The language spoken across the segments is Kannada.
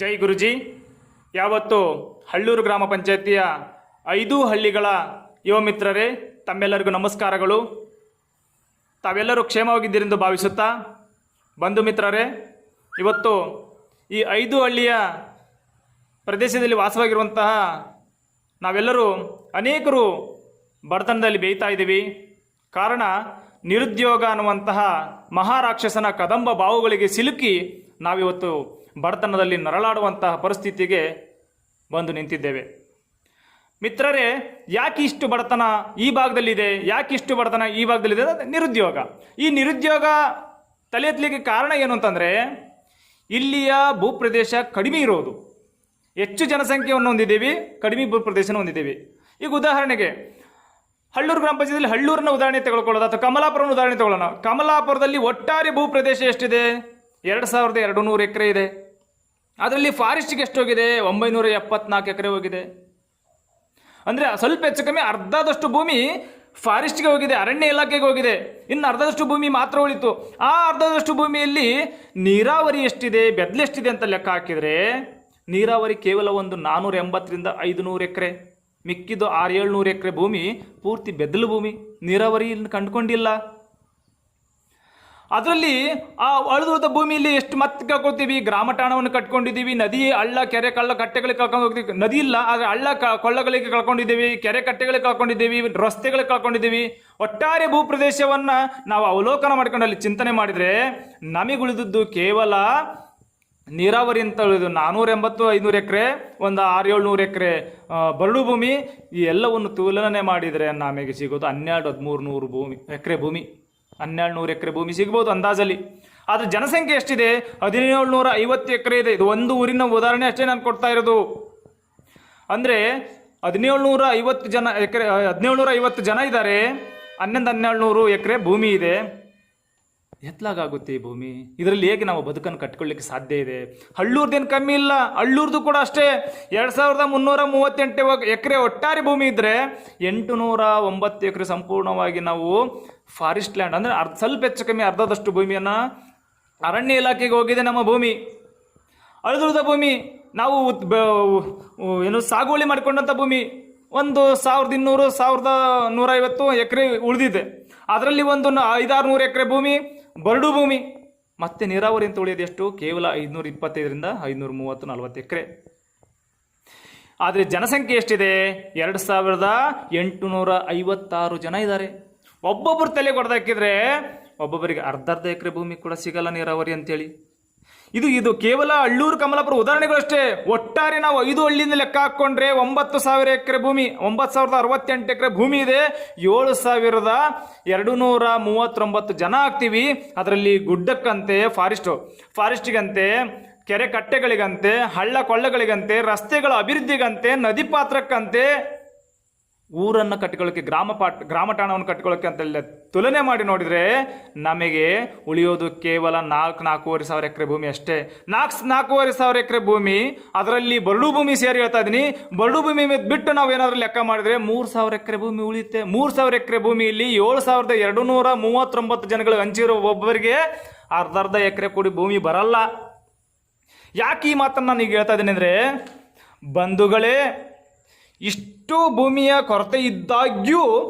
ಜೈ ಗುರುಜಿ. ಯಾವತ್ತು ಹಳ್ಳೂರು ಗ್ರಾಮ ಪಂಚಾಯತಿಯ 5 ಹಳ್ಳಿಗಳ ಯುವ ಮಿತ್ರರೇ, ತಮ್ಮೆಲ್ಲರಿಗೂ ನಮಸ್ಕಾರಗಳು. ತಾವೆಲ್ಲರೂ ಕ್ಷೇಮವಾಗಿದ್ದೀರೆಂದು ಭಾವಿಸುತ್ತಾ, ಬಂಧು ಮಿತ್ರರೇ, ಇವತ್ತು ಈ 5 ಹಳ್ಳಿಯ ಪ್ರದೇಶದಲ್ಲಿ ವಾಸವಾಗಿರುವಂತಹ ನಾವೆಲ್ಲರೂ ಅನೇಕರು ಬಡತನದಲ್ಲಿ ಬೇಯ್ತಾ ಇದ್ದೀವಿ. ಕಾರಣ ನಿರುದ್ಯೋಗ ಅನ್ನುವಂತಹ ಮಹಾರಾಕ್ಷಸನ ಕದಂಬ ಬಾವುಗಳಿಗೆ ಸಿಲುಕಿ ನಾವಿವತ್ತು ಬಡತನದಲ್ಲಿ ನರಳಾಡುವಂತಹ ಪರಿಸ್ಥಿತಿಗೆ ಬಂದು ನಿಂತಿದ್ದೇವೆ. ಮಿತ್ರರೇ, ಯಾಕೆ ಇಷ್ಟು ಬಡತನ ಈ ಭಾಗದಲ್ಲಿದೆ, ಯಾಕೆ ಇಷ್ಟು ಬಡತನ ಈ ಭಾಗದಲ್ಲಿದೆ? ನಿರುದ್ಯೋಗ. ಈ ನಿರುದ್ಯೋಗ ತಲೆ ಎತ್ತಲಿಕ್ಕೆ ಕಾರಣ ಏನು ಅಂತಂದರೆ, ಇಲ್ಲಿಯ ಭೂಪ್ರದೇಶ ಕಡಿಮೆ ಇರೋದು. ಹೆಚ್ಚು ಜನಸಂಖ್ಯೆಯನ್ನು ಹೊಂದಿದ್ದೀವಿ, ಕಡಿಮೆ ಭೂಪ್ರದೇಶನ ಹೊಂದಿದ್ದೀವಿ. ಈಗ ಉದಾಹರಣೆಗೆ ಹಳ್ಳೂರು ಗ್ರಾಮ ಪಂಚಾಯತಿಯಲ್ಲಿ ಹಳ್ಳೂರನ್ನ ಉದಾಹರಣೆ ತೆಗೆದುಕೊಳ್ಳೋದು, ಅಥವಾ ಕಮಲಾಪುರನ ಉದಾಹರಣೆ ತಗೊಳ್ಳೋಣ. ಕಮಲಾಪುರದಲ್ಲಿ ಒಟ್ಟಾರೆ ಭೂಪ್ರದೇಶ ಎಷ್ಟಿದೆ? 2200 ಎಕರೆ ಇದೆ. ಅದರಲ್ಲಿ ಫಾರೆಸ್ಟ್ಗೆ ಎಷ್ಟು ಹೋಗಿದೆ? 974 ಎಕರೆ ಹೋಗಿದೆ. ಅಂದರೆ ಸ್ವಲ್ಪ ಹೆಚ್ಚು ಕಮ್ಮಿ ಅರ್ಧದಷ್ಟು ಭೂಮಿ ಫಾರೆಸ್ಟ್ಗೆ ಹೋಗಿದೆ, ಅರಣ್ಯ ಇಲಾಖೆಗೆ ಹೋಗಿದೆ. ಇನ್ನು ಅರ್ಧದಷ್ಟು ಭೂಮಿ ಮಾತ್ರ ಉಳಿತು. ಆ ಅರ್ಧದಷ್ಟು ಭೂಮಿಯಲ್ಲಿ ನೀರಾವರಿ ಎಷ್ಟಿದೆ, ಬೆದ್ಲು ಎಷ್ಟಿದೆ ಅಂತ ಲೆಕ್ಕ ಹಾಕಿದರೆ, ನೀರಾವರಿ ಕೇವಲ ಒಂದು 480ರಿಂದ 500 ಎಕರೆ. ಮಿಕ್ಕಿದ್ದು 600-700 ಎಕರೆ ಭೂಮಿ ಪೂರ್ತಿ ಬೆದ್ದಲು ಭೂಮಿ, ನೀರಾವರಿ ಕಂಡುಕೊಂಡಿಲ್ಲ. ಅದರಲ್ಲಿ ಆ ಅಳಿದ ಭೂಮಿಯಲ್ಲಿ ಎಷ್ಟು ಮತ್ತೆ ಕಳ್ಕೊಳ್ತೀವಿ? ಗ್ರಾಮ ಠಾಣವನ್ನು ಕಟ್ಕೊಂಡಿದ್ದೀವಿ, ನದಿ, ಹಳ್ಳ, ಕೆರೆ, ಕಳ್ಳ, ಕಟ್ಟೆಗಳಿಗೆ ಕಳ್ಕೊಂಡು ಹೋಗ್ತೀವಿ. ನದಿ ಇಲ್ಲ, ಆದರೆ ಹಳ್ಳ ಕೊಳ್ಳಗಳಿಗೆ ಕಳ್ಕೊಂಡಿದ್ದೀವಿ, ಕೆರೆ ಕಟ್ಟೆಗಳಿಗೆ ಕಳ್ಕೊಂಡಿದ್ದೀವಿ, ರಸ್ತೆಗಳಿಗೆ ಕಳ್ಕೊಂಡಿದ್ದೀವಿ. ಒಟ್ಟಾರೆ ಭೂಪ್ರದೇಶವನ್ನು ನಾವು ಅವಲೋಕನ ಮಾಡ್ಕೊಂಡು ಅಲ್ಲಿ ಚಿಂತನೆ ಮಾಡಿದರೆ ನಮಗುಳಿದದ್ದು ಕೇವಲ ನೀರಾವರಿ ಅಂತ ಉಳಿದು 480-500 ಎಕರೆ, ಒಂದು 600-700 ಎಕರೆ ಬರಡು ಭೂಮಿ. ಈ ಎಲ್ಲವನ್ನು ತುಲನೆ ಮಾಡಿದರೆ ನಮಗೆ ಸಿಗೋದು 1200-1300 ಎಕರೆ ಭೂಮಿ. 1200 ಎಕರೆ ಭೂಮಿ ಸಿಗ್ಬೋದು ಅಂದಾಜಲ್ಲಿ. ಆದರೆ ಜನಸಂಖ್ಯೆ ಎಷ್ಟಿದೆ? 1750 ಎಕರೆ ಇದೆ. ಇದು ಒಂದು ಊರಿನ ಉದಾಹರಣೆ ಅಷ್ಟೇ ನಾನು ಕೊಡ್ತಾ ಇರೋದು. ಅಂದರೆ 1750 ಜನ ಇದ್ದಾರೆ, 1100-1200 ಎಕರೆ ಭೂಮಿ ಇದೆ. ಎತ್ತಲಾಗುತ್ತೆ ಈ ಭೂಮಿ. ಇದರಲ್ಲಿ ಹೇಗೆ ನಾವು ಬದುಕನ್ನು ಕಟ್ಕೊಳ್ಳಿಕ್ಕೆ ಸಾಧ್ಯ ಇದೆ? ಹಳ್ಳೂರ್ದೇನು ಕಮ್ಮಿ ಇಲ್ಲ, ಹಳ್ಳೂರ್ದು ಕೂಡ ಅಷ್ಟೇ. 2338 ಎಕರೆ ಒಟ್ಟಾರೆ ಭೂಮಿ ಇದ್ದರೆ 809 ಎಕರೆ ಸಂಪೂರ್ಣವಾಗಿ ನಾವು ಫಾರೆಸ್ಟ್ ಲ್ಯಾಂಡ್, ಅಂದರೆ ಸ್ವಲ್ಪ ಹೆಚ್ಚು ಕಮ್ಮಿ ಅರ್ಧದಷ್ಟು ಭೂಮಿಯನ್ನು ಅರಣ್ಯ ಇಲಾಖೆಗೆ ಹೋಗಿದೆ ನಮ್ಮ ಭೂಮಿ. ಅಳಿದುಳಿದ ಭೂಮಿ ನಾವು ಏನು ಸಾಗುವಳಿ ಮಾಡಿಕೊಂಡಂಥ ಭೂಮಿ ಒಂದು 1200-1150 ಎಕರೆ ಉಳಿದಿದೆ. ಅದರಲ್ಲಿ ಒಂದು 500-600 ಎಕರೆ ಭೂಮಿ ಬರಡು ಭೂಮಿ. ಮತ್ತೆ ನೀರಾವರಿ ಅಂತ ಉಳಿಯೋದು ಎಷ್ಟು? ಕೇವಲ 525ರಿಂದ 530-40 ಎಕರೆ. ಆದರೆ ಜನಸಂಖ್ಯೆ ಎಷ್ಟಿದೆ? 2856 ಜನ ಇದ್ದಾರೆ. ಒಬ್ಬೊಬ್ಬರು ತಲೆ ಹೊಡೆದಾಕಿದ್ರೆ ಒಬ್ಬೊಬ್ಬರಿಗೆ ಅರ್ಧ ಎಕರೆ ಭೂಮಿ ಕೂಡ ಸಿಗಲ್ಲ ನೀರಾವರಿ ಅಂತೇಳಿ. ಇದು ಕೇವಲ ಹಳ್ಳೂರು ಕಮಲಾಪುರ ಉದಾಹರಣೆಗಳಷ್ಟೇ. ಒಟ್ಟಾರೆ ನಾವು 5 ಹಳ್ಳಿಯಿಂದ ಲೆಕ್ಕ ಹಾಕ್ಕೊಂಡ್ರೆ 9000 ಎಕರೆ ಭೂಮಿ, 9068 ಎಕರೆ ಭೂಮಿ ಇದೆ. 7239 ಜನ ಆಗ್ತೀವಿ. ಅದರಲ್ಲಿ ಗುಡ್ಡಕ್ಕಂತೆ ಫಾರೆಸ್ಟ್ಗಂತೆ, ಕೆರೆ ಕಟ್ಟೆಗಳಿಗಂತೆ, ಹಳ್ಳ ಕೊಳ್ಳಗಳಿಗಂತೆ, ರಸ್ತೆಗಳ ಅಭಿವೃದ್ಧಿಗಂತೆ, ನದಿ ಪಾತ್ರಕ್ಕಂತೆ, ಊರನ್ನು ಕಟ್ಟಿಕೊಳ್ಳೋಕ್ಕೆ, ಗ್ರಾಮ ಠಾಣವನ್ನು ಕಟ್ಟಿಕೊಳ್ಳೋಕ್ಕೆ ಅಂತೆಲ್ಲ ತುಲನೆ ಮಾಡಿ ನೋಡಿದರೆ ನಮಗೆ ಉಳಿಯೋದು ಕೇವಲ 4-4.5 ಎಕರೆ ಭೂಮಿ ಅಷ್ಟೇ. 4-4.5 ಎಕರೆ ಭೂಮಿ, ಅದರಲ್ಲಿ ಬರಡು ಭೂಮಿ ಸೇರಿ ಹೇಳ್ತಾ ಇದ್ದೀನಿ. ಬರಡು ಭೂಮಿ ಬಿಟ್ಟು ನಾವು ಏನಾದರೂ ಲೆಕ್ಕ ಮಾಡಿದರೆ 3000 ಎಕರೆ ಭೂಮಿ ಉಳಿಯುತ್ತೆ. 3000 ಎಕರೆ ಭೂಮಿಯಲ್ಲಿ 7239 ಜನಗಳು ಹಂಚಿರೋ ಒಬ್ಬರಿಗೆ ಅರ್ಧ ಎಕರೆ ಕೂಡಿ ಭೂಮಿ ಬರಲ್ಲ. ಯಾಕೆ ಈ ಮಾತನ್ನು ನಾನು ಈಗ ಹೇಳ್ತಾ ಇದ್ದೀನಿ ಅಂದರೆ, ಬಂಧುಗಳೇ, ಇಷ್ಟು ಭೂಮಿಯ ಕೊರತೆ ಇದ್ದಾಗ್ಯೂ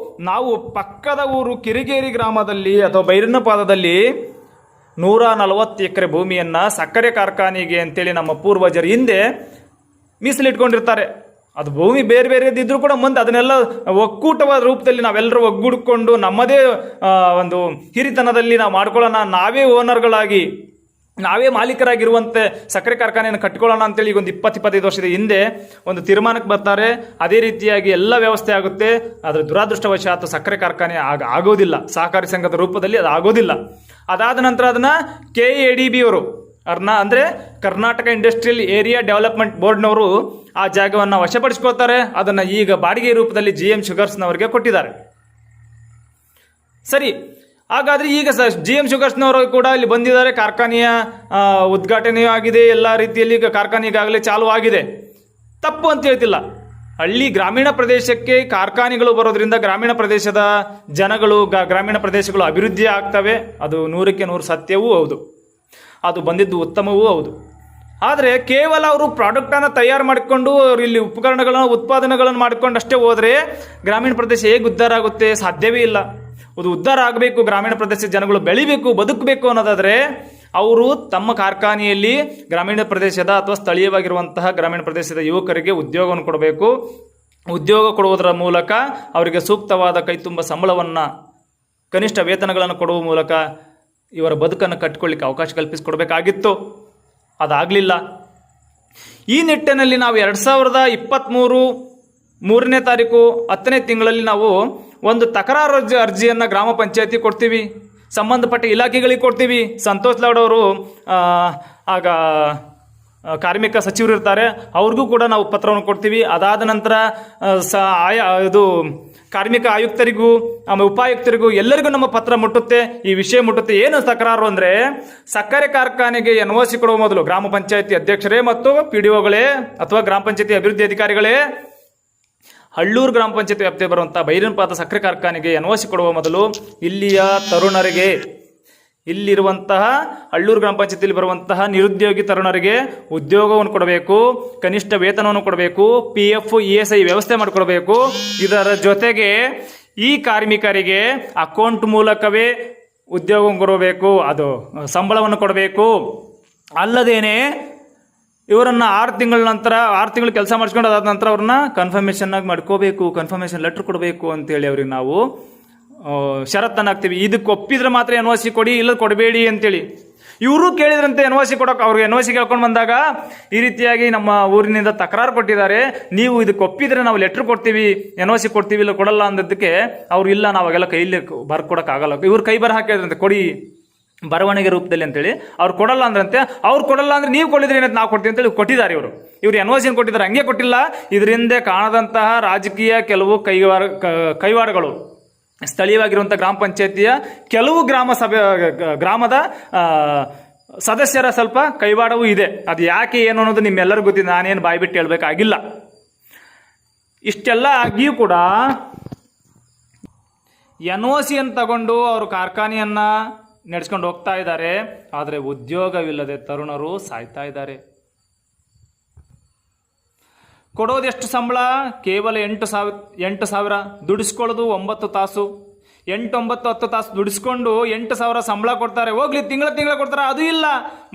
ನಾವು ಪಕ್ಕದ ಊರು ಕಿರಿಗೇರಿ ಗ್ರಾಮದಲ್ಲಿ ಅಥವಾ ಬೈರನ್ನಪಾದದಲ್ಲಿ 140 ಎಕರೆ ಭೂಮಿಯನ್ನು ಸಕ್ಕರೆ ಕಾರ್ಖಾನೆಗೆ ಅಂತೇಳಿ ನಮ್ಮ ಪೂರ್ವಜರು ಹಿಂದೆ ಮೀಸಲಿಟ್ಕೊಂಡಿರ್ತಾರೆ. ಅದು ಭೂಮಿ ಬೇರೆ ಬೇರೆದಿದ್ದರೂ ಕೂಡ ಮುಂದೆ ಅದನ್ನೆಲ್ಲ ಒಕ್ಕೂಟವಾದ ರೂಪದಲ್ಲಿ ನಾವೆಲ್ಲರೂ ಒಗ್ಗೂಡಿಕೊಂಡು ನಮ್ಮದೇ ಒಂದು ಹಿರಿತನದಲ್ಲಿ ನಾವು ಮಾಡ್ಕೊಳ್ಳೋಣ, ನಾವೇ ಓನರ್ಗಳಾಗಿ, ನಾವೇ ಮಾಲೀಕರಾಗಿರುವಂತೆ ಸಕ್ಕರೆ ಕಾರ್ಖಾನೆಯನ್ನು ಕಟ್ಕೊಳ್ಳೋಣ ಅಂತೇಳಿ ಈಗ ಒಂದು 20-25 ವರ್ಷದ ಹಿಂದೆ ಒಂದು ತೀರ್ಮಾನಕ್ಕೆ ಬರ್ತಾರೆ. ಅದೇ ರೀತಿಯಾಗಿ ಎಲ್ಲ ವ್ಯವಸ್ಥೆ ಆಗುತ್ತೆ. ಆದರೆ ದುರಾದೃಷ್ಟವಶಾತ್ ಸಕ್ಕರೆ ಕಾರ್ಖಾನೆ ಆಗೋದಿಲ್ಲ, ಸಹಕಾರಿ ಸಂಘದ ರೂಪದಲ್ಲಿ ಅದು ಆಗೋದಿಲ್ಲ. ಅದಾದ ನಂತರ ಅದನ್ನು KADB ಅವರು ಅಂದರೆ ಕರ್ನಾಟಕ ಇಂಡಸ್ಟ್ರಿಯಲ್ ಏರಿಯಾ ಡೆವಲಪ್ಮೆಂಟ್ ಬೋರ್ಡ್ನವರು ಆ ಜಾಗವನ್ನು ವಶಪಡಿಸ್ಕೊಳ್ತಾರೆ. ಅದನ್ನು ಈಗ ಬಾಡಿಗೆ ರೂಪದಲ್ಲಿ GM ಶುಗರ್ಸ್ನವರಿಗೆ ಕೊಟ್ಟಿದ್ದಾರೆ. ಸರಿ, ಹಾಗಾದರೆ ಈಗ GM ಶುಗರ್ಸ್ನವರು ಕೂಡ ಇಲ್ಲಿ ಬಂದಿದ್ದಾರೆ. ಕಾರ್ಖಾನೆಯ ಉದ್ಘಾಟನೆಯೂ ಆಗಿದೆ, ಎಲ್ಲ ರೀತಿಯಲ್ಲಿ ಈಗ ಕಾರ್ಖಾನೆ ಈಗಾಗಲೇ ಚಾಲೂ ಆಗಿದೆ. ತಪ್ಪು ಅಂತ ಹೇಳ್ತಿಲ್ಲ. ಹಳ್ಳಿ ಗ್ರಾಮೀಣ ಪ್ರದೇಶಕ್ಕೆ ಕಾರ್ಖಾನೆಗಳು ಬರೋದ್ರಿಂದ ಗ್ರಾಮೀಣ ಪ್ರದೇಶದ ಜನಗಳು, ಗ್ರಾಮೀಣ ಪ್ರದೇಶಗಳು ಅಭಿವೃದ್ಧಿ ಆಗ್ತವೆ. ಅದು 100% 100 ಸತ್ಯವೂ ಹೌದು. ಅದು ಬಂದಿದ್ದು ಉತ್ತಮವೂ ಹೌದು. ಆದರೆ ಕೇವಲ ಅವರು ಪ್ರಾಡಕ್ಟನ್ನು ತಯಾರು ಮಾಡಿಕೊಂಡು ಅವರು ಇಲ್ಲಿ ಉತ್ಪಾದನೆಗಳನ್ನು ಮಾಡಿಕೊಂಡು ಅಷ್ಟೇ ಹೋದರೆ ಗ್ರಾಮೀಣ ಪ್ರದೇಶ ಹೇಗೆ ಉದ್ಧಾರ ಆಗುತ್ತೆ? ಸಾಧ್ಯವೇ ಇಲ್ಲ. ಅದು ಉದ್ಧಾರ ಆಗಬೇಕು, ಗ್ರಾಮೀಣ ಪ್ರದೇಶದ ಜನಗಳು ಬೆಳಿಬೇಕು, ಬದುಕಬೇಕು ಅನ್ನೋದಾದರೆ ಅವರು ತಮ್ಮ ಕಾರ್ಖಾನೆಯಲ್ಲಿ ಗ್ರಾಮೀಣ ಪ್ರದೇಶದ ಅಥವಾ ಸ್ಥಳೀಯವಾಗಿರುವಂತಹ ಗ್ರಾಮೀಣ ಪ್ರದೇಶದ ಯುವಕರಿಗೆ ಉದ್ಯೋಗವನ್ನು ಕೊಡಬೇಕು. ಉದ್ಯೋಗ ಕೊಡುವುದರ ಮೂಲಕ ಅವರಿಗೆ ಸೂಕ್ತವಾದ ಕೈತುಂಬ ಸಂಬಳವನ್ನು, ಕನಿಷ್ಠ ವೇತನಗಳನ್ನು ಕೊಡುವ ಮೂಲಕ ಇವರ ಬದುಕನ್ನು ಕಟ್ಟಿಕೊಳ್ಳಿಕ್ಕೆ ಅವಕಾಶ ಕಲ್ಪಿಸಿಕೊಡಬೇಕಾಗಿತ್ತು. ಅದಾಗಲಿಲ್ಲ. ಈ ನಿಟ್ಟಿನಲ್ಲಿ ನಾವು 2023 3ನೇ ತಾರೀಕು 10ನೇ ತಿಂಗಳಲ್ಲಿ ನಾವು ಒಂದು ತಕರಾರು ಅರ್ಜಿಯನ್ನು ಗ್ರಾಮ ಪಂಚಾಯತಿ ಕೊಡ್ತೀವಿ, ಸಂಬಂಧಪಟ್ಟ ಇಲಾಖೆಗಳಿಗೆ ಕೊಡ್ತೀವಿ. ಸಂತೋಷ್ ಲಾಡ್ ಅವರು ಆಗ ಕಾರ್ಮಿಕ ಸಚಿವರು ಇರ್ತಾರೆ, ಅವ್ರಿಗೂ ಕೂಡ ನಾವು ಪತ್ರವನ್ನು ಕೊಡ್ತೀವಿ. ಅದಾದ ನಂತರ ಇದು ಕಾರ್ಮಿಕ ಆಯುಕ್ತರಿಗೂ ಆಮೇಲೆ ಉಪಾಯುಕ್ತರಿಗೂ ಎಲ್ಲರಿಗೂ ನಮ್ಮ ಪತ್ರ ಮುಟ್ಟುತ್ತೆ, ಈ ವಿಷಯ ಮುಟ್ಟುತ್ತೆ. ಏನು ತಕರಾರು ಅಂದರೆ, ಸಕ್ಕರೆ ಕಾರ್ಖಾನೆಗೆ NOC ಕೊಡುವ ಮೊದಲು ಗ್ರಾಮ ಪಂಚಾಯತಿ ಅಧ್ಯಕ್ಷರೇ ಮತ್ತು PDOಗಳೇ ಅಥವಾ ಗ್ರಾಮ ಪಂಚಾಯತಿ ಅಭಿವೃದ್ಧಿ ಅಧಿಕಾರಿಗಳೇ ಹಳ್ಳೂರು ಗ್ರಾಮ ಪಂಚಾಯತಿ ವ್ಯಾಪ್ತಿಗೆ ಬರುವಂಥ ಬೈರನ್ಪಾದ ಸಕ್ಕರೆ ಕಾರ್ಖಾನೆಗೆ NOC ಕೊಡುವ ಮೊದಲು ಇಲ್ಲಿಯ ತರುಣರಿಗೆ, ಇಲ್ಲಿರುವಂತಹ ಹಳ್ಳೂರು ಗ್ರಾಮ ಪಂಚಾಯತಿಯಲ್ಲಿ ಬರುವಂತಹ ನಿರುದ್ಯೋಗಿ ತರುಣರಿಗೆ ಉದ್ಯೋಗವನ್ನು ಕೊಡಬೇಕು, ಕನಿಷ್ಠ ವೇತನವನ್ನು ಕೊಡಬೇಕು, PF ESI ವ್ಯವಸ್ಥೆ ಮಾಡಿಕೊಡಬೇಕು. ಇದರ ಜೊತೆಗೆ ಈ ಕಾರ್ಮಿಕರಿಗೆ ಅಕೌಂಟ್ ಮೂಲಕವೇ ಉದ್ಯೋಗ ಕೊಡಬೇಕು, ಅದು ಸಂಬಳವನ್ನು ಕೊಡಬೇಕು. ಅಲ್ಲದೇನೆ ಇವರನ್ನು 6 ತಿಂಗಳು ಕೆಲಸ ಮಾಡಿಸ್ಕೊಂಡು ಅದಾದ ನಂತರ ಅವ್ರನ್ನ ಕನ್ಫರ್ಮೇಷನ್ ಆಗಿ ಮಾಡ್ಕೋಬೇಕು, ಕನ್ಫರ್ಮೇಷನ್ ಲೆಟ್ರ್ ಕೊಡಬೇಕು ಅಂತೇಳಿ ಅವ್ರಿಗೆ ನಾವು ಷರತ್ತನ್ನು ಹಾಕ್ತೀವಿ. ಇದಕ್ಕೆ ಒಪ್ಪಿದ್ರೆ ಮಾತ್ರ NOC ಕೊಡಿ, ಇಲ್ಲ ಕೊಡಬೇಡಿ ಅಂತೇಳಿ. ಇವರು ಕೇಳಿದ್ರಂತೆ NOC ಕೊಡೋಕೆ. ಅವ್ರಿಗೆ NOC ಕೇಳ್ಕೊಂಡು ಬಂದಾಗ ಈ ರೀತಿಯಾಗಿ ನಮ್ಮ ಊರಿನಿಂದ ತಕರಾರು ಕೊಟ್ಟಿದ್ದಾರೆ, ನೀವು ಇದಕ್ಕೆ ಒಪ್ಪಿದ್ರೆ ನಾವು ಲೆಟ್ರ್ ಕೊಡ್ತೀವಿ, NOC ಕೊಡ್ತೀವಿ, ಇಲ್ಲ ಕೊಡಲ್ಲ ಅಂದದ್ದಕ್ಕೆ ಅವ್ರು ಇಲ್ಲ, ನಾವಾಗೆಲ್ಲ ಕೈಲಿ ಬರ್ಕೊಡೋಕ್ಕಾಗಲ್ಲ. ಇವ್ರು ಕೈ ಬರ ಹಾಕಿದ್ರಂತೆ, ಕೊಡಿ ಬರವಣಿಗೆ ರೂಪದಲ್ಲಿ ಅಂತೇಳಿ. ಅವ್ರು ಕೊಡಲ್ಲ ಅಂದ್ರಂತೆ. ಅವ್ರು ಕೊಡಲ್ಲ ಅಂದ್ರೆ ನೀವು ಕೊಟ್ಟಿದ್ರಿ ಏನಂತ ನಾವು ಕೊಡ್ತೀವಿ ಅಂತೇಳಿ ಕೊಟ್ಟಿದ್ದಾರೆ. ಇವರು NOC ಕೊಟ್ಟಿದ್ದಾರೆ, ಹಂಗೆ ಕೊಟ್ಟಿಲ್ಲ. ಇದರಿಂದ ಕಾಣದಂತಹ ರಾಜಕೀಯ ಕೆಲವು ಕೈವಾಡಗಳು ಸ್ಥಳೀಯವಾಗಿರುವಂಥ ಗ್ರಾಮ ಪಂಚಾಯತಿಯ ಕೆಲವು ಗ್ರಾಮದ ಸದಸ್ಯರ ಸ್ವಲ್ಪ ಕೈವಾಡವೂ ಇದೆ. ಅದು ಯಾಕೆ ಏನು ಅನ್ನೋದು ನಿಮ್ಮೆಲ್ಲರಿಗೂ ಗೊತ್ತಿದೆ, ನಾನೇನು ಬಾಯ್ಬಿಟ್ಟು ಹೇಳ್ಬೇಕಾಗಿಲ್ಲ. ಇಷ್ಟೆಲ್ಲ ಆಗಿಯೂ ಕೂಡ NOC ಅನ್ನು ತಗೊಂಡು ಅವರು ಕಾರ್ಖಾನೆಯನ್ನು ನಡೆಸ್ಕೊಂಡು ಹೋಗ್ತಾ ಇದ್ದಾರೆ. ಆದರೆ ಉದ್ಯೋಗವಿಲ್ಲದೆ ತರುಣರು ಸಾಯ್ತಾ ಇದ್ದಾರೆ. ಕೊಡೋದು ಎಷ್ಟು ಸಂಬಳ? ಕೇವಲ 8,000. ದುಡಿಸ್ಕೊಳ್ಳೋದು 9 ತಾಸು. 8, 9, 10 ತಾಸು ದುಡಿಸ್ಕೊಂಡು 8,000 ಸಂಬಳ ಕೊಡ್ತಾರೆ. ಹೋಗ್ಲಿ, ತಿಂಗಳ ಕೊಡ್ತಾರೆ, ಅದು ಇಲ್ಲ.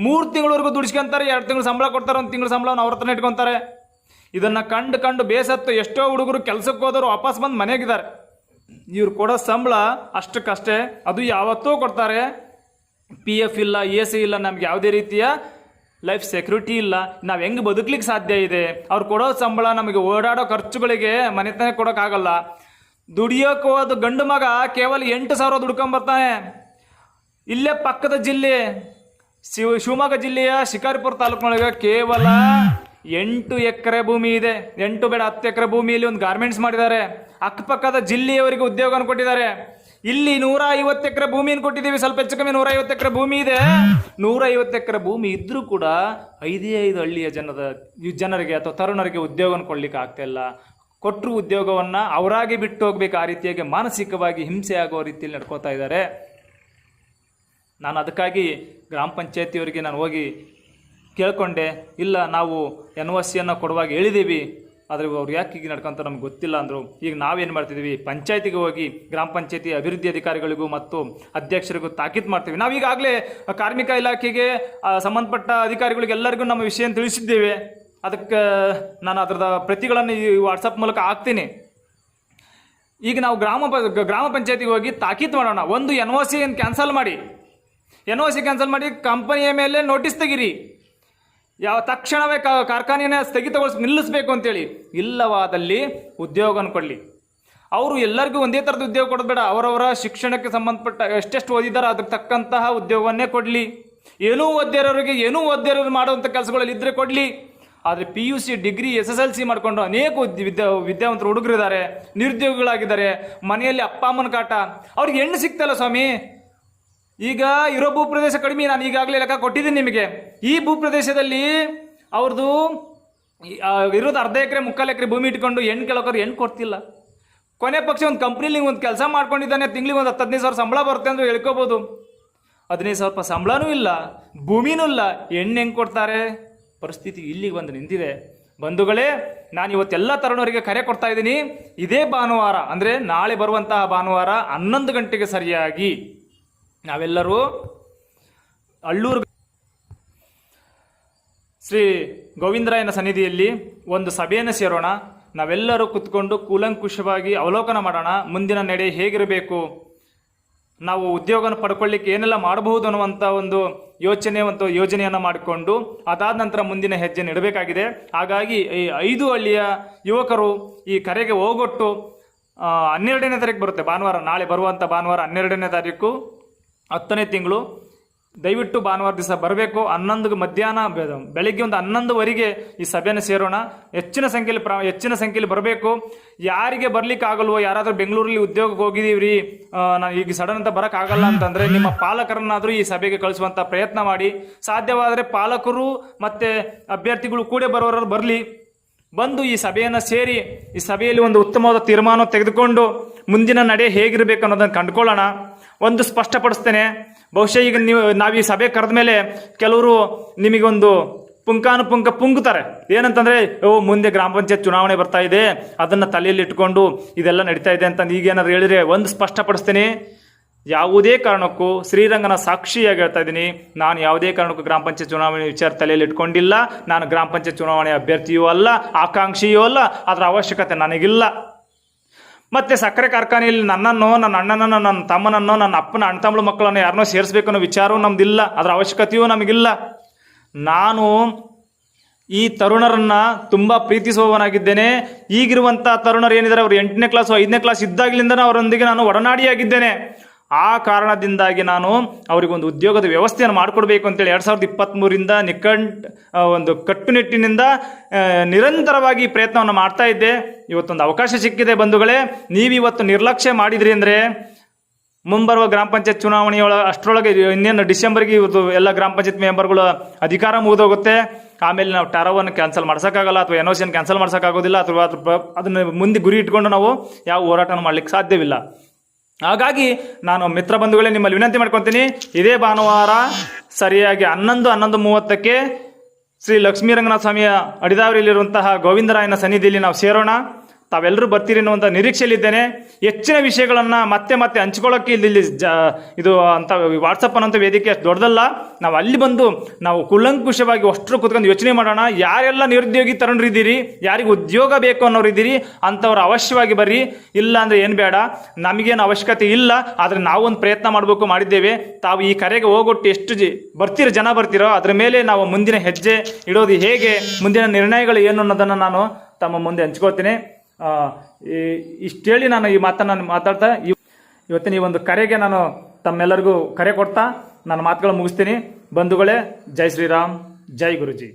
3 ತಿಂಗಳವರೆಗೂ ದುಡಿಸ್ಕೊಂತಾರೆ, 2 ತಿಂಗಳು ಸಂಬಳ ಕೊಡ್ತಾರೆ, 1 ತಿಂಗಳು ಸಂಬಳವನ್ನು ಅವ್ರ ಹತ್ರನೇ ಇಟ್ಕೊತಾರೆ. ಇದನ್ನು ಕಂಡು ಬೇಸತ್ತು ಎಷ್ಟೋ ಹುಡುಗರು ಕೆಲಸಕ್ಕೆ ಹೋದವರು ವಾಪಸ್ ಬಂದು ಮನೆಗಿದ್ದಾರೆ. ಇವ್ರು ಕೊಡೋ ಸಂಬಳ ಅಷ್ಟಕ್ಕಷ್ಟೇ, ಅದು ಯಾವತ್ತೂ ಕೊಡ್ತಾರೆ. PF ಇಲ್ಲ, ESI ಇಲ್ಲ, ನಮ್ಗೆ ಯಾವುದೇ ರೀತಿಯ ಲೈಫ್ ಸೆಕ್ಯೂರಿಟಿ ಇಲ್ಲ. ನಾವು ಹೆಂಗೆ ಬದುಕಲಿಕ್ಕೆ ಸಾಧ್ಯ ಇದೆ? ಅವ್ರು ಕೊಡೋ ಸಂಬಳ ನಮಗೆ ಓಡಾಡೋ ಖರ್ಚುಗಳಿಗೆ ಮನೆತನ ಕೊಡೋಕ್ಕಾಗಲ್ಲ. ದುಡಿಯೋಕೆ ಹೋದ ಗಂಡು ಮಗ ಕೇವಲ 8,000 ದುಡ್ಕೊಂಬರ್ತಾನೆ. ಇಲ್ಲೇ ಪಕ್ಕದ ಜಿಲ್ಲೆ ಶಿವಮೊಗ್ಗ ಜಿಲ್ಲೆಯ ಶಿಕಾರಿಪುರ ತಾಲೂಕಿನೊಳಗೆ ಕೇವಲ 8 ಎಕರೆ ಭೂಮಿ ಇದೆ. 8 ಬೇಡ 10 ಎಕರೆ ಭೂಮಿಯಲ್ಲಿ ಒಂದು ಗಾರ್ಮೆಂಟ್ಸ್ ಮಾಡಿದ್ದಾರೆ. ಅಕ್ಕಪಕ್ಕದ ಜಿಲ್ಲೆಯವರಿಗೆ ಉದ್ಯೋಗವನ್ನು ಕೊಟ್ಟಿದ್ದಾರೆ. ಇಲ್ಲಿ 150 ಎಕರೆ ಭೂಮಿಯನ್ನು ಕೊಟ್ಟಿದ್ದೀವಿ, ಸ್ವಲ್ಪ ಹೆಚ್ಚು ಕಮ್ಮಿ 150 ಎಕರೆ ಭೂಮಿ ಇದೆ. 150 ಎಕರೆ ಭೂಮಿ ಇದ್ರೂ ಕೂಡ 5 ಹಳ್ಳಿಯ ಜನರಿಗೆ ಅಥವಾ ತರುಣರಿಗೆ ಉದ್ಯೋಗವನ್ನು ಕೊಡ್ಲಿಕ್ಕೆ ಆಗ್ತಾ ಇಲ್ಲ. ಕೊಟ್ಟರು ಉದ್ಯೋಗವನ್ನು ಅವರಾಗಿ ಬಿಟ್ಟು ಹೋಗ್ಬೇಕು, ಆ ರೀತಿಯಾಗಿ ಮಾನಸಿಕವಾಗಿ ಹಿಂಸೆ ಆಗೋ ರೀತಿಯಲ್ಲಿ ನಡ್ಕೋತಾ ಇದ್ದಾರೆ. ನಾನು ಅದಕ್ಕಾಗಿ ಗ್ರಾಮ ಪಂಚಾಯತಿಯವರಿಗೆ ನಾನು ಹೋಗಿ ಕೇಳ್ಕೊಂಡೆ, ಇಲ್ಲ ನಾವು NOCಯನ್ನು ಕೊಡುವಾಗ ಹೇಳಿದ್ದೀವಿ, ಆದರೆ ಅವ್ರು ಯಾಕೆ ಹೀಗೆ ನಡ್ಕೊಂತ ನಮ್ಗೆ ಗೊತ್ತಿಲ್ಲ ಅಂದರು. ಈಗ ನಾವೇನು ಮಾಡ್ತಿದ್ದೀವಿ, ಪಂಚಾಯತಿಗೆ ಹೋಗಿ ಗ್ರಾಮ ಪಂಚಾಯತಿ ಅಭಿವೃದ್ಧಿ ಅಧಿಕಾರಿಗಳಿಗೂ ಮತ್ತು ಅಧ್ಯಕ್ಷರಿಗೂ ತಾಕೀತು ಮಾಡ್ತೀವಿ. ನಾವೀಗಾಗಲೇ ಕಾರ್ಮಿಕ ಇಲಾಖೆಗೆ ಸಂಬಂಧಪಟ್ಟ ಅಧಿಕಾರಿಗಳಿಗೆ ಎಲ್ಲರಿಗೂ ನಮ್ಮ ವಿಷಯ ತಿಳಿಸಿದ್ದೇವೆ. ಅದಕ್ಕೆ ನಾನು ಅದರದ ಪ್ರತಿಗಳನ್ನು ಈ ವಾಟ್ಸಪ್ ಮೂಲಕ ಹಾಕ್ತೀನಿ. ಈಗ ನಾವು ಗ್ರಾಮ ಪಂಚಾಯತಿಗೆ ಹೋಗಿ ತಾಕೀತು ಮಾಡೋಣ. ಒಂದು NOC ಕ್ಯಾನ್ಸಲ್ ಮಾಡಿ, NOC ಕ್ಯಾನ್ಸಲ್ ಮಾಡಿ ಕಂಪನಿಯ ಮೇಲೆ ನೋಟಿಸ್ ತೆಗೀರಿ. ತಕ್ಷಣವೇ ಕಾರ್ಖಾನೆಯನ್ನು ನಿಲ್ಲಿಸಬೇಕು ಅಂತೇಳಿ. ಇಲ್ಲವಾದಲ್ಲಿ ಉದ್ಯೋಗವನ್ನು ಕೊಡಲಿ. ಅವರು ಎಲ್ಲರಿಗೂ ಒಂದೇ ಥರದ ಉದ್ಯೋಗ ಕೊಡೋದು ಬೇಡ, ಅವರವರ ಶಿಕ್ಷಣಕ್ಕೆ ಸಂಬಂಧಪಟ್ಟ ಎಷ್ಟೆಷ್ಟು ಓದಿದ್ದಾರೆ ಅದಕ್ಕೆ ತಕ್ಕಂತಹ ಉದ್ಯೋಗವನ್ನೇ ಕೊಡಲಿ. ಏನೂ ಓದ್ದಿರೋರು ಮಾಡುವಂಥ ಕೆಲಸಗಳಲ್ಲಿ ಇದ್ದರೆ ಕೊಡಲಿ. ಆದರೆ PUC ಡಿಗ್ರಿ SSLC ಮಾಡಿಕೊಂಡು ಅನೇಕ ವಿದ್ಯಾವಂತರು ಹುಡುಗರಿದ್ದಾರೆ, ನಿರುದ್ಯೋಗಿಗಳಾಗಿದ್ದಾರೆ. ಮನೆಯಲ್ಲಿ ಅಪ್ಪ ಅಮ್ಮನ ಕಾಟ, ಅವ್ರಿಗೆ ಹೆಣ್ಣು ಸಿಗ್ತಲ್ಲ ಸ್ವಾಮಿ. ಈಗ ಇರೋ ಭೂಪ್ರದೇಶ ಕಡಿಮೆ, ನಾನು ಈಗಾಗಲೇ ಲೆಕ್ಕ ಕೊಟ್ಟಿದ್ದೀನಿ ನಿಮಗೆ. ಈ ಭೂಪ್ರದೇಶದಲ್ಲಿ ಅವ್ರದ್ದು ಇರೋದು 1/2 ಎಕರೆ 3/4 ಎಕರೆ ಭೂಮಿ ಇಟ್ಕೊಂಡು ಹೆಣ್ಣು ಕೇಳೋಕ್ರು ಹೆಣ್ಣು ಕೊಡ್ತಿಲ್ಲ. ಕೊನೆ ಪಕ್ಷ ಒಂದು ಕಂಪ್ನಿಲಿ ಒಂದು ಕೆಲಸ ಮಾಡ್ಕೊಂಡಿದ್ದಾನೆ, ತಿಂಗಳಿಗೆ ಒಂದು 10-15 ಸಾವಿರ ಸಂಬಳ ಬರುತ್ತೆ ಅಂದ್ರೆ ಹೇಳ್ಕೋಬೋದು. 15,000 ರೂಪಾಯಿ ಸಂಬಳನೂ ಇಲ್ಲ, ಭೂಮಿನೂ ಇಲ್ಲ, ಹೆಣ್ಣು ಹೆಂಗೆ ಕೊಡ್ತಾರೆ? ಪರಿಸ್ಥಿತಿ ಇಲ್ಲಿಗೆ ಬಂದು ನಿಂತಿದೆ. ಬಂಧುಗಳೇ, ನಾನು ಇವತ್ತೆಲ್ಲ ತರುಣರಿಗೆ ಕರೆ ಕೊಡ್ತಾ ಇದ್ದೀನಿ. ಇದೇ ಭಾನುವಾರ ಅಂದರೆ ನಾಳೆ ಬರುವಂತಹ ಭಾನುವಾರ 11 ಗಂಟೆಗೆ ಸರಿಯಾಗಿ ನಾವೆಲ್ಲರೂ ಅಳ್ಳೂರು ಶ್ರೀ ಗೋವಿಂದರಾಯನ ಸನ್ನಿಧಿಯಲ್ಲಿ ಒಂದು ಸಭೆಯನ್ನು ಸೇರೋಣ. ನಾವೆಲ್ಲರೂ ಕುತ್ಕೊಂಡು ಕೂಲಂಕುಷವಾಗಿ ಅವಲೋಕನ ಮಾಡೋಣ. ಮುಂದಿನ ನಡೆ ಹೇಗಿರಬೇಕು, ನಾವು ಉದ್ಯೋಗನ ಪಡ್ಕೊಳ್ಳಿಕ್ಕೆ ಏನೆಲ್ಲ ಮಾಡಬಹುದು ಅನ್ನುವಂಥ ಒಂದು ಯೋಜನೆಯನ್ನು ಮಾಡಿಕೊಂಡು ಅದಾದ ನಂತರ ಮುಂದಿನ ಹೆಜ್ಜೆ ಇಡಬೇಕಾಗಿದೆ. ಹಾಗಾಗಿ ಈ 5 ಹಳ್ಳಿಯ ಯುವಕರು ಈ ಕರೆಗೆ ಹೋಗೊಟ್ಟು 12ನೇ ತಾರೀಕು ಬರುತ್ತೆ ಭಾನುವಾರ, ನಾಳೆ ಬರುವಂಥ ಭಾನುವಾರ 12ನೇ ತಾರೀಕು 10ನೇ ತಿಂಗಳು. ದಯವಿಟ್ಟು ಭಾನುವಾರ ದಿವಸ ಬರಬೇಕು. 11 ಮಧ್ಯಾಹ್ನ ಬೆಳಗ್ಗೆ ಒಂದು 11ವರೆಗೆ ಈ ಸಭೆಯನ್ನು ಸೇರೋಣ. ಹೆಚ್ಚಿನ ಸಂಖ್ಯೆಯಲ್ಲಿ ಬರಬೇಕು. ಯಾರಿಗೆ ಬರ್ಲಿಕ್ಕೆ ಆಗಲ್ವೋ, ಯಾರಾದರೂ ಬೆಂಗಳೂರಲ್ಲಿ ಉದ್ಯೋಗಕ್ಕೆ ಹೋಗಿದ್ದೀವ್ರಿ, ನಾನು ಈಗ ಸಡನ್ ಅಂತ ಬರೋಕ್ಕಾಗಲ್ಲ ಅಂತಂದರೆ ನಿಮ್ಮ ಪಾಲಕರನ್ನಾದರೂ ಈ ಸಭೆಗೆ ಕಳಿಸುವಂಥ ಪ್ರಯತ್ನ ಮಾಡಿ. ಸಾಧ್ಯವಾದರೆ ಪಾಲಕರು ಮತ್ತು ಅಭ್ಯರ್ಥಿಗಳು ಕೂಡ ಬರೋರು ಬರಲಿ. ಬಂದು ಈ ಸಭೆಯನ್ನು ಸೇರಿ ಈ ಸಭೆಯಲ್ಲಿ ಒಂದು ಉತ್ತಮವಾದ ತೀರ್ಮಾನ ತೆಗೆದುಕೊಂಡು ಮುಂದಿನ ನಡೆ ಹೇಗಿರಬೇಕು ಅನ್ನೋದನ್ನು ಕಂಡುಕೊಳ್ಳೋಣ. ಒಂದು ಸ್ಪಷ್ಟಪಡಿಸ್ತೇನೆ, ಬಹುಶಃ ಈಗ ನಾವು ಈ ಸಭೆ ಕರೆದ ಮೇಲೆ ಕೆಲವರು ನಿಮಗೊಂದು ಪುಂಕಾನುಪುಂಕ ಪುಂಗುತ್ತಾರೆ. ಏನಂತಂದರೆ, ಮುಂದೆ ಗ್ರಾಮ ಪಂಚಾಯತ್ ಚುನಾವಣೆ ಬರ್ತಾ ಇದೆ, ಅದನ್ನು ತಲೆಯಲ್ಲಿ ಇಟ್ಕೊಂಡು ಇದೆಲ್ಲ ನಡೀತಾ ಇದೆ ಅಂತ ಈಗೇನಾದ್ರು ಹೇಳಿದರೆ ಒಂದು ಸ್ಪಷ್ಟಪಡಿಸ್ತೇನೆ. ಯಾವುದೇ ಕಾರಣಕ್ಕೂ ಶ್ರೀರಂಗನ ಸಾಕ್ಷಿಯಾಗಿ ಹೇಳ್ತಾ ಇದ್ದೀನಿ, ನಾನು ಯಾವುದೇ ಕಾರಣಕ್ಕೂ ಗ್ರಾಮ ಪಂಚಾಯತ್ ಚುನಾವಣೆ ವಿಚಾರ ತಲೆಯಲ್ಲಿ ಇಟ್ಕೊಂಡಿಲ್ಲ. ನಾನು ಗ್ರಾಮ ಪಂಚಾಯತ್ ಚುನಾವಣೆ ಅಭ್ಯರ್ಥಿಯೂ ಅಲ್ಲ, ಆಕಾಂಕ್ಷಿಯೂ ಅಲ್ಲ, ಅದರ ಅವಶ್ಯಕತೆ ನನಗಿಲ್ಲ. ಮತ್ತು ಸಕ್ಕರೆ ಕಾರ್ಖಾನೆಯಲ್ಲಿ ನನ್ನನ್ನು, ನನ್ನ ಅಣ್ಣನನ್ನು, ನನ್ನ ತಮ್ಮನನ್ನು, ನನ್ನ ಅಪ್ಪನ ಅಣ್ಣ ತಮ್ಮಳ ಮಕ್ಕಳನ್ನು ಯಾರನ್ನೋ ಸೇರಿಸ್ಬೇಕು ಅನ್ನೋ ವಿಚಾರವೂ ನಮ್ದಿಲ್ಲ, ಅದರ ಅವಶ್ಯಕತೆಯೂ ನಮಗಿಲ್ಲ. ನಾನು ಈ ತರುಣರನ್ನು ತುಂಬ ಪ್ರೀತಿಸುವವನಾಗಿದ್ದೇನೆ. ಈಗಿರುವಂಥ ತರುಣರು ಏನಿದ್ದಾರೆ, ಅವರು 8ನೇ ಕ್ಲಾಸು 5ನೇ ಕ್ಲಾಸ್ ಇದ್ದಾಗಲಿಂದ ಅವರೊಂದಿಗೆ ನಾನು ಒಡನಾಡಿಯಾಗಿದ್ದೇನೆ. ಆ ಕಾರಣದಿಂದಾಗಿ ನಾನು ಅವರಿಗೊಂದು ಉದ್ಯೋಗದ ವ್ಯವಸ್ಥೆಯನ್ನು ಮಾಡಿಕೊಡ್ಬೇಕು ಅಂತೇಳಿ 2023ರಿಂದ ಒಂದು ಕಟ್ಟುನಿಟ್ಟಿನಿಂದ ನಿರಂತರವಾಗಿ ಪ್ರಯತ್ನವನ್ನು ಮಾಡ್ತಾ ಇದ್ದೆ. ಇವತ್ತೊಂದು ಅವಕಾಶ ಸಿಕ್ಕಿದೆ ಬಂಧುಗಳೇ. ನೀವಿವತ್ತು ನಿರ್ಲಕ್ಷ್ಯ ಮಾಡಿದ್ರಿ ಅಂದರೆ ಮುಂಬರುವ ಗ್ರಾಮ ಪಂಚಾಯತ್ ಅಷ್ಟರೊಳಗೆ ಇನ್ನೇನು ಡಿಸೆಂಬರ್ಗೆ ಇವತ್ತು ಎಲ್ಲ ಗ್ರಾಮ ಪಂಚಾಯತ್ ಮೆಂಬರ್ಗಳು ಅಧಿಕಾರ ಮುಗಿದೋಗುತ್ತೆ. ಆಮೇಲೆ ನಾವು ಟರವನ್ನು ಕ್ಯಾನ್ಸಲ್ ಮಾಡ್ಸೋಕ್ಕಾಗಲ್ಲ, ಅಥವಾ ಎನ್ಒಸಿಯನ್ನು ಕ್ಯಾನ್ಸಲ್ ಮಾಡ್ಸೋಕ್ಕಾಗೋದಿಲ್ಲ, ಅಥವಾ ಅದನ್ನು ಮುಂದೆ ಗುರಿ ಇಟ್ಕೊಂಡು ನಾವು ಯಾವ ಹೋರಾಟನ ಮಾಡಲಿಕ್ಕೆ ಸಾಧ್ಯವಿಲ್ಲ. ಹಾಗಾಗಿ ನಾನು ಮಿತ್ರ ಬಂಧುಗಳೇ ನಿಮ್ಮಲ್ಲಿ ವಿನಂತಿ ಮಾಡ್ಕೊತೀನಿ, ಇದೇ ಭಾನುವಾರ ಸರಿಯಾಗಿ 11:30ಕ್ಕೆ ಶ್ರೀ ಲಕ್ಷ್ಮೀರಂಗನಾಥ ಸ್ವಾಮಿಯ ಅಡಿದಾವರಿಯಲ್ಲಿರುವಂತಹ ಗೋವಿಂದರಾಯನ ಸನ್ನಿಧಿಯಲ್ಲಿ ನಾವು ಸೇರೋಣ. ತಾವೆಲ್ಲರೂ ಬರ್ತೀರಿ ಅನ್ನುವಂಥ ನಿರೀಕ್ಷೆಯಲ್ಲಿದ್ದೇನೆ. ಹೆಚ್ಚಿನ ವಿಷಯಗಳನ್ನು ಮತ್ತೆ ಹಂಚ್ಕೊಳ್ಳೋಕ್ಕೆ ಇದು ಅಂತ ವಾಟ್ಸಪ್ ಅನ್ನೋಂಥ ವೇದಿಕೆ ಅಷ್ಟು ದೊಡ್ಡದಲ್ಲ. ನಾವು ಅಲ್ಲಿ ಬಂದು ನಾವು ಕೂಲಂಕುಷವಾಗಿ ಅಷ್ಟರು ಕೂತ್ಕೊಂಡು ಯೋಚನೆ ಮಾಡೋಣ. ಯಾರೆಲ್ಲ ನಿರುದ್ಯೋಗಿ ತರುಣರಿದ್ದೀರಿ, ಯಾರಿಗೆ ಉದ್ಯೋಗ ಬೇಕು ಅನ್ನೋರಿದ್ದೀರಿ, ಅಂಥವ್ರು ಅವಶ್ಯವಾಗಿ ಬರ್ರಿ. ಇಲ್ಲ ಅಂದರೆ ಏನು ಬೇಡ, ನಮಗೇನು ಅವಶ್ಯಕತೆ ಇಲ್ಲ, ಆದರೆ ನಾವೊಂದು ಪ್ರಯತ್ನ ಮಾಡಿದ್ದೇವೆ. ತಾವು ಈ ಕರೆಗೆ ಹೋಗೊಟ್ಟು ಎಷ್ಟು ಜನ ಬರ್ತೀರೋ ಅದರ ಮೇಲೆ ನಾವು ಮುಂದಿನ ಹೆಜ್ಜೆ ಇಡೋದು ಹೇಗೆ, ಮುಂದಿನ ನಿರ್ಣಯಗಳು ಏನು ಅನ್ನೋದನ್ನು ನಾನು ತಮ್ಮ ಮುಂದೆ ಹಂಚ್ಕೊಳ್ತೀನಿ. ಇಷ್ಟೇಳಿ ನಾನು ಈ ಮಾತನ್ನು ಮಾತಾಡ್ತಾ ಇವತ್ತಿನ ಈ ಒಂದು ಕರೆಗೆ ನಾನು ತಮ್ಮೆಲ್ಲರಿಗೂ ಕರೆ ಕೊಡ್ತಾ ನನ್ನ ಮಾತುಗಳು ಮುಗಿಸ್ತೀನಿ. ಬಂಧುಗಳೇ, ಜೈ ಶ್ರೀರಾಮ್, ಜೈ ಗುರುಜಿ.